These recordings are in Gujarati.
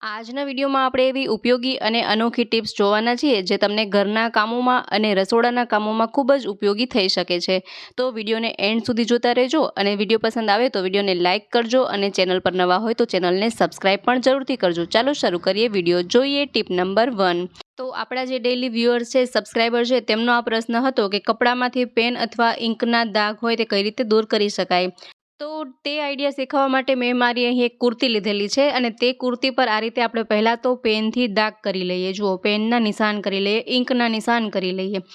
આજના વિડીયોમાં આપણે એવી ઉપયોગી અને અનોખી ટિપ્સ જોવાના છીએ જે તમને ઘરના કામોમાં અને રસોડાના કામોમાં ખૂબ જ ઉપયોગી થઈ શકે છે. તો વિડીયોને એન્ડ સુધી જોતા રહેજો અને વિડીયો પસંદ આવે તો વિડીયોને લાઇક કરજો અને ચેનલ પર નવા હોય તો ચેનલને સબસ્ક્રાઈબ પણ જરૂરથી કરજો. ચાલો શરૂ કરીએ વિડીયો. જોઈએ ટીપ નંબર 1. તો આપણા જે ડેઇલી વ્યુઅર્સ છે, સબસ્ક્રાઈબર છે, તેમનો આ પ્રશ્ન હતો કે કપડામાંથી પેન અથવા ઇંકના દાગ હોય તે કઈ રીતે દૂર કરી શકાય. તો તે આઈડિયા શીખવવા માટે મેં મારી અહીં એક કુર્તી લીધેલી છે અને તે કુર્તી પર આ રીતે આપણે પહેલાં તો પેનથી દાગ કરી લઈએ. જુઓ, પેનના નિશાન કરી લઈએ, ઇંકના નિશાન કરી લઈએ.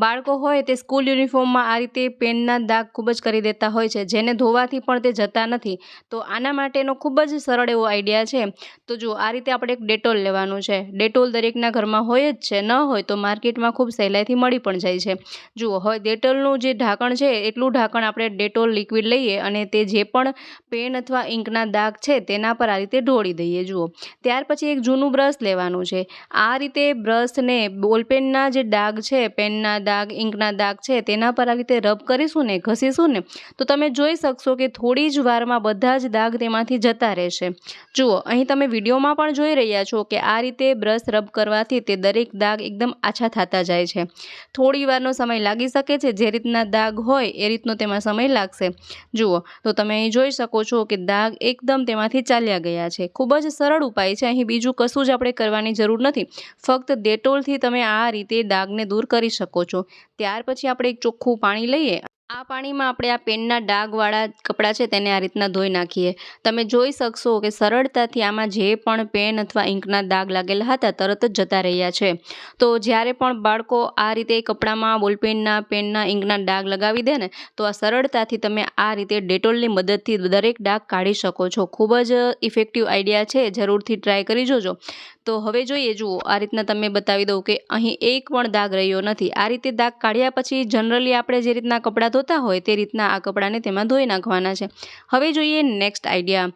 બાળકો હોય તે સ્કૂલ યુનિફોર્મમાં આ રીતે પેનના દાગ ખૂબ જ કરી દેતા હોય છે, જેને ધોવાથી પણ તે જતા નથી. તો આના માટેનો ખૂબ જ સરળ એવો આઈડિયા છે. તો જુઓ, આ રીતે આપણે એક ડેટોલ લેવાનું છે. ડેટોલ દરેકના ઘરમાં હોય જ છે, ન હોય તો માર્કેટમાં ખૂબ સહેલાઈથી મળી પણ જાય છે. જુઓ, હવે ડેટોલનું જે ઢાંકણ છે એટલું ઢાંકણ આપણે ડેટોલ લિક્વિડ લઈએ અને તે જે પણ પેન અથવા ઇંકના દાગ છે તેના પર આ રીતે ઢોળી દઈએ. જુઓ, ત્યાર પછી એક જૂનું બ્રશ લેવાનું છે. આ રીતે બ્રશને બોલપેનના જે ડાઘ છે, પેનના દાગ, ઇંકના દાગ છે, તેના પર આ રીતે રબ કરીશું ને, ઘસીશું ને, તો તમે જોઈ શકશો કે થોડી જ વારમાં બધા જ દાગ તેમાંથી જતા રહેશે. જુઓ, અહીં તમે વિડીયોમાં પણ જોઈ રહ્યા છો કે આ રીતે બ્રશ રબ કરવાથી તે દરેક દાગ એકદમ આછા થતા જાય છે. થોડી વારનો સમય લાગી શકે છે, જે રીતના દાગ હોય એ રીતનો તેમાં સમય લાગશે. જુઓ, તો તમે અહીં જોઈ શકો છો કે દાગ એકદમ તેમાંથી ચાલ્યા ગયા છે. ખૂબ જ સરળ ઉપાય છે. અહીં બીજું કશું જ આપણે કરવાની જરૂર નથી. ફક્ત ડેટોલથી તમે આ રીતે દાગને દૂર કરી શકો છો. ત્યાર પછી આપણે એક ચોખ્ખું પાણી લઈએ. આ પાણીમાં આપણે આ પેનના ડાઘવાળા કપડાં છે તેને આ રીતના ધોઈ નાખીએ. તમે જોઈ શકશો કે સરળતાથી આમાં જે પણ પેન અથવા ઇંકના દાગ લાગેલા હતા તરત જ જતા રહ્યા છે. તો જ્યારે પણ બાળકો આ રીતે કપડામાં બોલપેનના, પેનના, ઇંકના ડાઘ લગાવી દે ને, તો આ સરળતાથી તમે આ રીતે ડેટોલની મદદથી દરેક ડાઘ કાઢી શકો છો. ખૂબ જ ઇફેક્ટિવ આઈડિયા છે. જરૂરથી ટ્રાય કરી જોજો. તો હવે જોઈએ. જુઓ, આ રીતના તમે બતાવી દઉં કે અહીં એક પણ દાગ રહ્યો નથી. આ રીતે દાગ કાઢ્યા પછી જનરલી આપણે જે રીતના કપડાં ધોતા હોય તે રીતના આ કપડાને તેમાં ધોઈ નાખવાના છે. હવે જોઈએ નેક્સ્ટ આઈડિયા.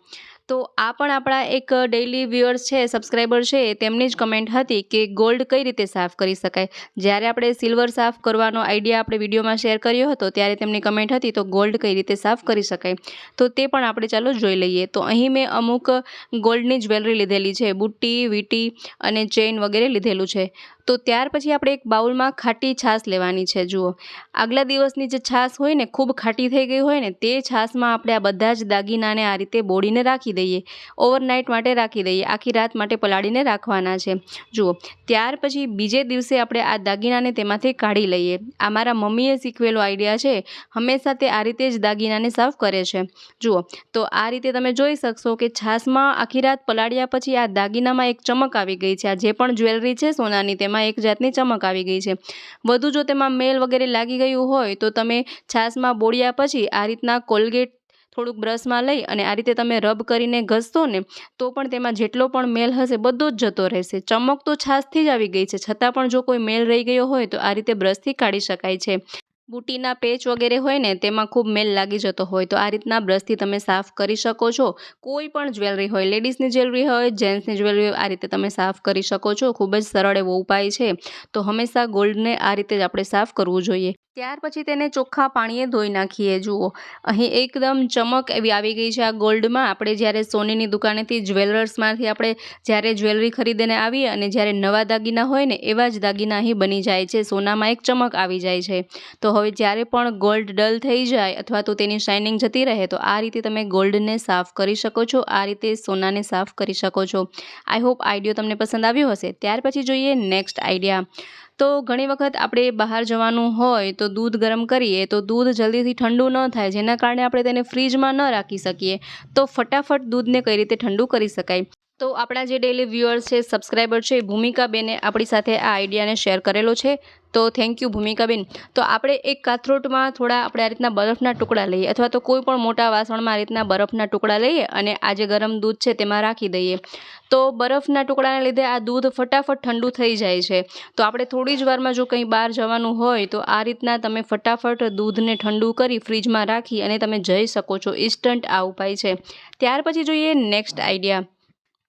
તો આ પણ આપણા એક ડેઇલી વ્યુઅર્સ છે, સબસ્ક્રાઈબર છે, તેમની જ કમેન્ટ હતી કે ગોલ્ડ કઈ રીતે સાફ કરી શકાય. જ્યારે આપણે સિલ્વર સાફ કરવાનો આઈડિયા આપણે વિડીયોમાં શેર કર્યો હતો ત્યારે તેમની કમેન્ટ હતી તો ગોલ્ડ કઈ રીતે સાફ કરી શકાય. તો તે પણ આપણે ચાલો જોઈ લઈએ. તો અહીં મેં અમુક ગોલ્ડની જ્વેલરી લીધેલી છે, બુટ્ટી, વીંટી અને ચેઇન વગેરે લીધેલું છે. તો ત્યાર પછી આપણે એક બાઉલમાં ખાટી છાશ લેવાની છે. જુઓ, આગલા દિવસની જે છાશ હોય ને, ખૂબ ખાટી થઈ ગઈ હોય ને, તે છાશમાં આપણે આ બધા જ દાગીનાને આ રીતે બોળીને રાખી દઈએ. ઓવરનાઇટ માટે રાખી દઈએ. આખી રાત માટે પલાળીને રાખવાના છે. જુઓ, ત્યાર પછી બીજે દિવસે આપણે આ દાગીનાને તેમાંથી કાઢી લઈએ. આ મારા મમ્મીએ શીખવેલો આઈડિયા છે. હંમેશા તે આ રીતે જ દાગીનાને સાફ કરે છે. જુઓ, તો આ રીતે તમે જોઈ શકશો કે છાશમાં આખી રાત પલાળ્યા પછી આ દાગીનામાં એક ચમક આવી ગઈ છે. આ જે પણ જ્વેલરી છે સોનાની, તેમાં એક જાતની ચમક આવી ગઈ છે. વધુ જો તેમાં મેલ વગેરે લાગી ગયું હોય તો તમે છાશમાં બોળ્યા પછી આ રીતના કોલગેટ થોડુંક બ્રશમાં લઈ અને આ રીતે તમે રબ કરીને ઘસશો ને, તો પણ તેમાં જેટલો પણ મેલ હશે બધો જ જતો રહેશે. ચમક તો છાશથી જ આવી ગઈ છે, છતાં પણ જો કોઈ મેલ રહી ગયો હોય તો આ રીતે બ્રશથી કાઢી શકાય છે. બુટીના પેચ વગેરે હોય ને, તેમાં ખૂબ મેલ લાગી જતો હોય તો આ રીતના બ્રશથી તમે સાફ કરી શકો છો. કોઈ પણ જ્વેલરી હોય, લેડીઝની જ્વેલરી હોય, જેન્ટ્સની જ્વેલરી હોય, આ રીતે તમે સાફ કરી શકો છો. ખૂબ જ સરળ એવો ઉપાય છે. તો હંમેશા ગોલ્ડને આ રીતે જ આપણે સાફ કરવું જોઈએ. ત્યાર પછી તેને ચોખ્ખા પાણીએ ધોઈ નાખીએ. જુઓ, અહીં એકદમ ચમક એવી આવી ગઈ છે આ ગોલ્ડમાં. આપણે જ્યારે સોનીની દુકાનેથી, જ્વેલર્સમાંથી આપણે જ્યારે જ્વેલરી ખરીદીને આવીએ અને જ્યારે નવા દાગીના હોય ને, એવા જ દાગીના અહીં બની જાય છે. સોનામાં એક ચમક આવી જાય છે. તો હવે જ્યારે પણ ગોલ્ડ ડલ થઈ જાય અથવા તો તેની શાઇનિંગ જતી રહે તો આ રીતે તમે ગોલ્ડને સાફ કરી શકો છો. આ રીતે સોનાને સાફ કરી શકો છો. આઈ હોપ આઈડિયો તમને પસંદ આવ્યો હશે. ત્યાર પછી જોઈએ નેક્સ્ટ આઈડિયા. તો ઘણી વખત આપણે બહાર જવાનું હોય તો દૂધ ગરમ કરીએ તો દૂધ જલ્દીથી ઠંડુ ન થાય, જેના કારણે આપણે તેને ફ્રીજમાં ન રાખી શકીએ. તો ફટાફટ દૂધને કઈ રીતે ઠંડુ કરી શકાય. તો આપણા જે ડેઇલી વ્યુઅર્સ છે, સબસ્ક્રાઈબર છે, ભૂમિકાબેને આપણી સાથે આ આઈડિયાને શેર કરેલો છે. તો થેન્ક યુ ભૂમિકાબેન. તો આપણે એક કાથરોટમાં થોડા આપણે આ રીતના બરફના ટુકડા લઈએ અથવા તો કોઈ પણ મોટા વાસણમાં આ રીતના બરફના ટુકડા લઈએ અને આ જે ગરમ દૂધ છે તેમાં રાખી દઈએ. તો બરફના ટુકડાને લીધે આ દૂધ ફટાફટ ઠંડુ થઈ જાય છે. તો આપણે થોડી જ વારમાં જો કંઈ બહાર જવાનું હોય તો આ રીતના તમે ફટાફટ દૂધને ઠંડુ કરી ફ્રીજમાં રાખી અને તમે જઈ શકો છો. ઇન્સ્ટન્ટ આ ઉપાય છે. ત્યાર પછી જોઈએ નેક્સ્ટ આઈડિયા.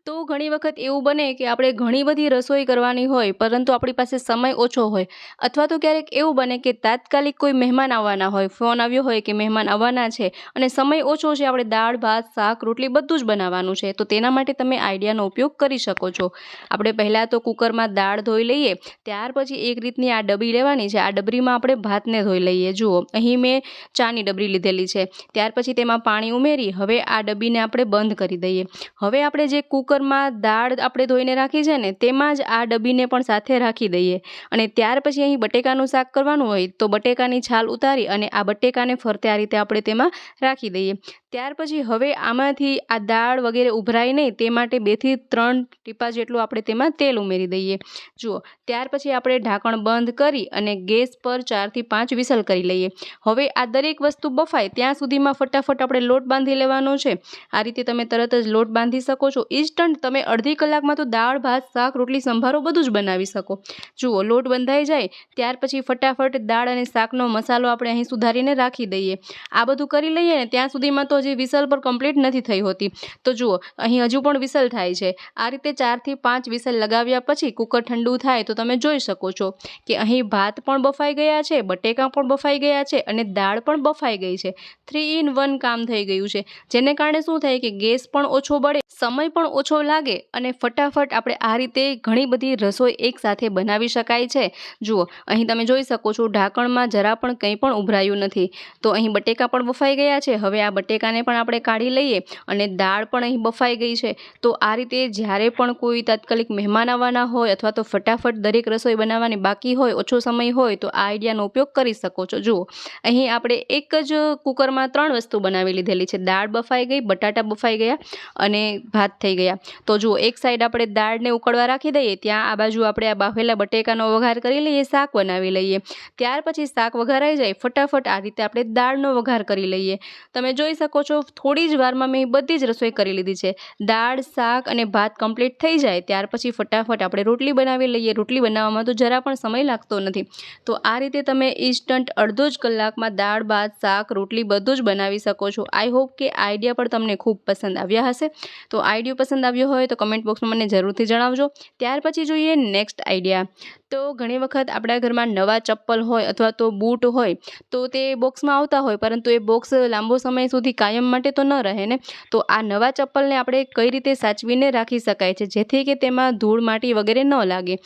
તો ઘણી વખત એવું બને કે આપણે ઘણી બધી રસોઈ કરવાની હોય પરંતુ આપણી પાસે સમય ઓછો હોય અથવા તો ક્યારેક એવું બને કે તાત્કાલિક કોઈ મહેમાન આવવાના હોય, ફોન આવ્યો હોય કે મહેમાન આવવાના છે અને સમય ઓછો છે, આપણે દાળ ભાત શાક રોટલી બધું જ બનાવવાનું છે, તો તેના માટે તમે આઈડિયાનો ઉપયોગ કરી શકો છો. આપણે પહેલાં તો કુકરમાં દાળ ધોઈ લઈએ, ત્યાર પછી એક રીતની આ ડબરી લેવાની છે. આ ડબરીમાં આપણે ભાતને ધોઈ લઈએ. જુઓ અહીં મેં ચાની ડબરી લીધેલી છે. ત્યાર પછી તેમાં પાણી ઉમેરી હવે આ ડબ્બીને આપણે બંધ કરી દઈએ. હવે આપણે જે કુકરમાં દાળ આપણે ધોઈને રાખી છે ને તેમાં જ આ ડબ્બીને પણ સાથે રાખી દઈએ અને ત્યાર પછી અહીં બટેકાનું શાક કરવાનું હોય તો બટેકાની છાલ ઉતારી અને આ બટેકાને ફરતે આ રીતે આપણે તેમાં રાખી દઈએ. ત્યાર પછી હવે આમાંથી આ દાળ વગેરે ઉભરાય નહીં તે માટે 2 થી 3 ટીપા જેટલું આપણે તેમાં તેલ ઉમેરી દઈએ. જુઓ ત્યાર પછી આપણે ઢાંકણ બંધ કરી અને ગેસ પર 4 થી 5 વિસલ કરી લઈએ. હવે આ દરેક વસ્તુ બફાય ત્યાં સુધીમાં ફટાફટ આપણે લોટ બાંધી લેવાનો છે. આ રીતે તમે તરત જ લોટ બાંધી શકો છો. ઇન્સ્ટન્ટ તમે અડધી કલાકમાં તો દાળ ભાત શાક રોટલી સંભારો બધું જ બનાવી શકો. જુઓ લોટ બંધાઈ જાય ત્યાર પછી ફટાફટ દાળ અને શાકનો મસાલો આપણે અહીં સુધારીને રાખી દઈએ. આ બધું કરી લઈએ ને ત્યાં સુધીમાં તો હજી વિસલ પર કમ્પ્લીટ નથી થઈ હોતી. તો જુઓ અહીં હજુ પણ વિસલ થાય છે. આ રીતે 4 થી 5 વિસલ લગાવ્યા પછી કુકર ઠંડુ થાય તો તમે જોઈ શકો છો કે અહીં ભાત પણ બફાઈ ગયા છે, બટેકા પણ બફાઈ ગયા છે અને દાળ પણ બફાઈ ગઈ છે. 3 in 1 કામ થઈ ગયું છે, જેને કારણે શું થાય કે ગેસ પણ ઓછો બળે, સમય પણ ઓછો લાગે અને ફટાફટ આપણે આ રીતે ઘણી બધી રસોઈ એકસાથે બનાવી શકાય છે. જુઓ અહીં તમે જોઈ શકો છો ઢાંકણમાં જરા પણ કંઈ પણ ઉભરાયું નથી. તો અહીં બટેકા પણ બફાઈ ગયા છે. હવે આ બટેકાને પણ આપણે કાઢી લઈએ અને દાળ પણ અહીં બફાઈ ગઈ છે. તો આ રીતે જ્યારે પણ કોઈ તાત્કાલિક મહેમાન આવવાના હોય અથવા તો ફટાફટ દરેક રસોઈ બનાવવાની બાકી હોય, ઓછો સમય હોય તો આ આઈડિયાનો ઉપયોગ કરી શકો છો. જુઓ અહીં આપણે એક જ કુકરમાં 3 વસ્તુ બનાવી લીધેલી છે. દાળ બફાઈ ગઈ, બટાટા બફાઈ ગયા અને ભાત થઈ ગયા. તો જુઓ એક સાઈડ આપણે દાળને ઉકળવા રાખી દઈએ, ત્યાં આ બાજુ આપણે આ બાફેલા બટેકાનો વઘાર કરી લઈએ, શાક બનાવી લઈએ. ત્યાર પછી શાક વઘારાઈ જાય ફટાફટ આ રીતે આપણે દાળનો વઘાર કરી લઈએ. તમે જોઈ શકો છો થોડી જ વારમાં મેં બધી જ રસોઈ કરી લીધી છે. દાળ શાક અને ભાત કમ્પ્લીટ થઈ જાય ત્યાર પછી ફટાફટ આપણે રોટલી બનાવી લઈએ. રોટલી બનાવવામાં તો જરા પણ સમય લાગતો નથી. તો આ રીતે તમે ઇન્સ્ટન્ટ અડધો જ કલાકમાં દાળ ભાત શાક રોટલી બધું જ બનાવી શકો છો. આઈ હોપ કે આઈડિયા પણ તમને ખૂબ પસંદ આવ્યા હશે. તો આઈડિયો પસંદ આવ્યો હોય તો કમેન્ટ બોક્સમાં મને જરૂરથી જણાવજો. ત્યાર પછી જોઈએ નેક્સ્ટ આઈડિયા. તો ઘણી વખત આપણા ઘરમાં નવા ચપ્પલ હોય અથવા તો બૂટ હોય તો તે બોક્સમાં આવતા હોય પરંતુ એ બોક્સ લાંબો સમય સુધી કાયમ માટે તો ન રહે ને. તો આ નવા ચપ્પલને આપણે કઈ રીતે સાચવીને રાખી શકાય છે જેથી કે તેમાં ધૂળ માટી વગેરે ન લાગે.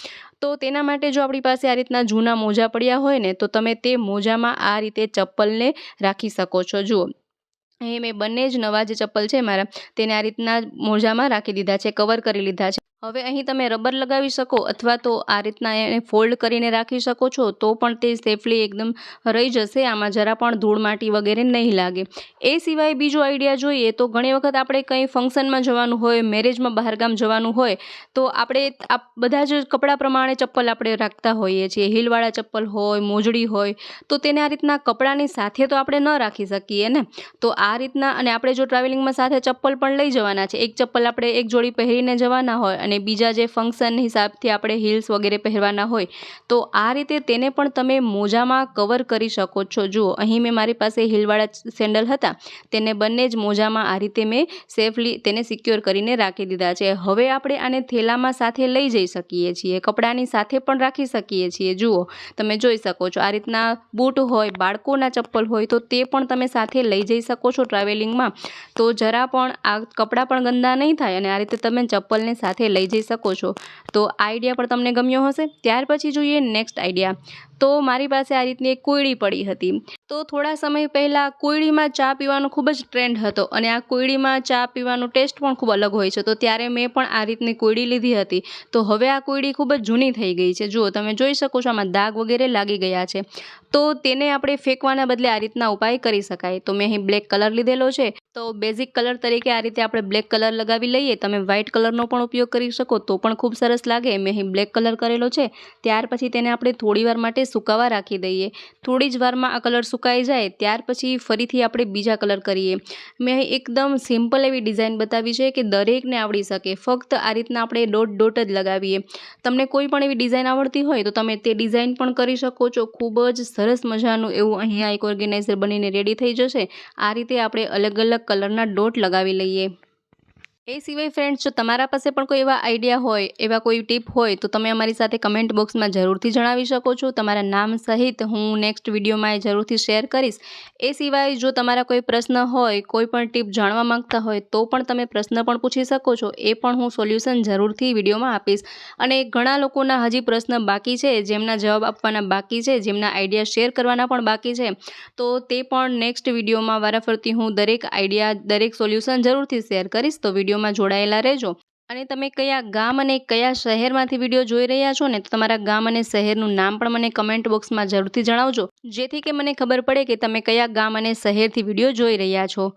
તો તેના માટે જો આપણી પાસે આ રીતના જૂના મોજા પડ્યા હોય ને તો તમે તે મોજામાં આ રીતે ચપ્પલને રાખી શકો છો. જુઓ અહીં મેં બંને જ નવા જે ચપ્પલ છે મારા તેને આ રીતના મોજામાં રાખી દીધા છે, કવર કરી લીધા છે. હવે અહીં તમે રબર લગાવી શકો અથવા તો આ રીતના એને ફોલ્ડ કરીને રાખી શકો છો તો પણ તે સેફલી એકદમ રહી જશે. આમાં જરા પણ ધૂળ માટી વગેરે નહીં લાગે. એ સિવાય બીજો આઈડિયા જોઈએ તો ઘણી વખત આપણે કંઈ ફંક્શનમાં જવાનું હોય, મેરેજમાં બહારગામ જવાનું હોય તો આપણે આ બધા જ કપડાં પ્રમાણે ચપ્પલ આપણે રાખતા હોઈએ છીએ. હીલવાળા ચપ્પલ હોય, મોજડી હોય તો તેને આ રીતના કપડાની સાથે તો આપણે ન રાખી શકીએ ને. તો આ રીતના અને આપણે જો ટ્રાવેલિંગમાં સાથે ચપ્પલ પણ લઈ જવાના છે, એક ચપ્પલ આપણે એક જોડી પહેરીને જવાના હોય અને બીજા જે ફંક્શન હિસાબથી આપણે હીલ્સ વગેરે પહેરવાના હોય તો આ રીતે તેને પણ તમે મોજામાં કવર કરી શકો છો. જુઓ અહીં મેં મારી પાસે હીલવાળા સેન્ડલ હતા તેને બંને જ મોજામાં આ રીતે મેં સેફલી તેને સિક્યોર કરીને રાખી દીધા છે. હવે આપણે આને થેલામાં સાથે લઈ જઈ શકીએ છીએ, કપડાની સાથે પણ રાખી શકીએ છીએ. જુઓ તમે જોઈ શકો છો આ રીતના બૂટ હોય, બાળકોના ચપ્પલ હોય તો તે પણ તમે સાથે લઈ જઈ શકો છો ટ્રાવેલિંગમાં. તો જરા પણ આ કપડાં પણ ગંદા નહીં થાય અને આ રીતે તમે ચપ્પલને સાથે લઈ જઈ શકો છો. તો આઈડિયા પણ તમને ગમ્યો હશે. ત્યાર પછી જોઈએ નેક્સ્ટ આઈડિયા. તો મારી પાસે આ રીતની એક કોયડી પડી હતી. તો થોડા સમય પહેલાં કોયડીમાં ચા પીવાનો ખૂબ જ ટ્રેન્ડ હતો અને આ કોયડીમાં ચા પીવાનો ટેસ્ટ પણ ખૂબ અલગ હોય છે. તો ત્યારે મેં પણ આ રીતની કોયડી લીધી હતી. તો હવે આ કોયડી ખૂબ જ જૂની થઈ ગઈ છે. જુઓ તમે જોઈ શકો છો આમાં દાગ વગેરે લાગી ગયા છે. તો તેને આપણે ફેંકવાના બદલે આ રીતના ઉપાય કરી શકાય. તો મેં અહીં બ્લેક કલર લીધેલો છે. તો બેઝિક કલર તરીકે આ રીતે આપણે બ્લેક કલર લગાવી લઈએ. તમે વ્હાઇટ કલરનો પણ ઉપયોગ કરી શકો તો પણ ખૂબ સરસ લાગે. મેં અહીં બ્લેક કલર કરેલો છે. ત્યાર પછી તેને આપણે થોડી વાર માટે સુકાવા રાખી દઈએ. થોડી જ વારમાં આ કલર સુકાઈ જાય ત્યાર પછી ફરીથી આપણે બીજા કલર કરીએ. મેં એકદમ સિમ્પલ એવી ડિઝાઇન બતાવી છે કે દરેકને આવડી શકે. ફક્ત આ રીતના આપણે ડોટ ડોટ જ લગાવીએ. તમને કોઈ પણ એવી ડિઝાઇન આવડતી હોય તો તમે તે ડિઝાઇન પણ કરી શકો છો. ખૂબ જ સરસ મજાનું એવું અહીંયા એક ઓર્ગેનાઇઝર બનીને રેડી થઈ જશે. આ રીતે આપણે અલગ અલગ કલરના ડોટ લગાવી લઈએ. એ સિવાય ફ્રેન્ડ્સ, જો તમારા પાસે પણ કોઈ એવા આઈડિયા હોય, એવા કોઈ ટીપ હોય, તો તમે અમારી સાથે કમેન્ટ બોક્સમાં જરૂરથી જણાવી શકો છો. તમારા નામ સહિત હું નેક્સ્ટ વિડીયોમાં એ જરૂરથી શેર કરીશ. એ સિવાય જો તમારા કોઈ પ્રશ્ન હોય, કોઈ પણ ટીપ જાણવા માંગતા હોય, તો પણ તમે પ્રશ્ન પણ પૂછી શકો છો. એ પણ હું સોલ્યુશન જરૂરથી વિડીયોમાં આપીશ. અને ઘણા લોકોના હજી પ્રશ્ન બાકી છે, જેમના જવાબ આપવાના બાકી છે, જેમના આઈડિયા શેર કરવાના પણ બાકી છે. તો તે પણ નેક્સ્ટ વિડીયોમાં વારાફરતી હું દરેક આઈડિયા, દરેક સોલ્યુશન જરૂરથી શેર કરીશ. તો વિડીયોમાં જોડાયેલા રહેજો. અને તમે કયા ગામ અને કયા શહેરમાંથી વિડીયો જોઈ રહ્યા છો ને, તો તમારા ગામ અને શહેરનું નામ પણ મને કમેન્ટ બોક્સમાં જરૂરથી જણાવજો, જેથી કે મને ખબર પડે કે તમે કયા ગામ અને શહેરથી વિડીયો જોઈ રહ્યા છો.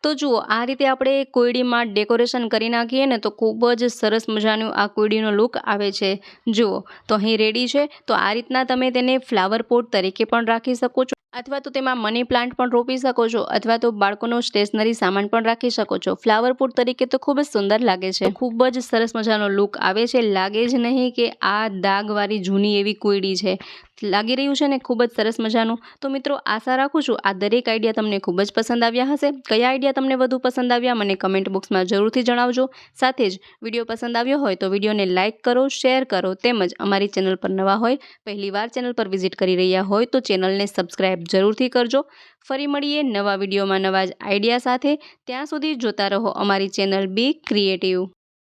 તો જુઓ, આ રીતે આપણે કોયડીમાં ડેકોરેશન કરી નાખીએ ને, તો ખૂબ જ સરસ મજાનું આ કોયડીનો લુક આવે છે. જુઓ, તો અહીં રેડી છે. તો આ રીતના તમે તેને ફ્લાવર પોટ તરીકે પણ રાખી શકો છો, અથવા તો તેમાં મની પ્લાન્ટ પણ રોપી શકો છો, અથવા તો બાળકોનો સ્ટેશનરી સામાન પણ રાખી શકો છો. ફ્લાવર પોટ તરીકે તો ખૂબ જ સુંદર લાગે છે. ખૂબ જ સરસ મજાનો લુક આવે છે. લાગે જ નહીં કે આ દાગવાળી જૂની એવી કોયડી છે. લાગી રહ્યું છે ને ખૂબ જ સરસ મજાનું. તો મિત્રો, આશા રાખું છું આ દરેક આઈડિયા તમને ખૂબ જ પસંદ આવ્યા હશે. કયા આઈડિયા તમને વધુ પસંદ આવ્યા મને કમેન્ટ બોક્સમાં જરૂરથી જણાવજો. સાથે જ વિડીયો પસંદ આવ્યો હોય તો વિડીયોને લાઇક કરો, શેર કરો, તેમજ અમારી ચેનલ પર નવા હોય, પહેલીવાર ચેનલ પર વિઝિટ કરી રહ્યા હોય તો ચેનલને સબસ્ક્રાઈબ જરૂરથી કરજો. ફરી મળીએ નવા વિડીયોમાં નવા જ આઈડિયા સાથે. ત્યાં સુધી જોતા રહો અમારી ચેનલ બી ક્રિએટિવ.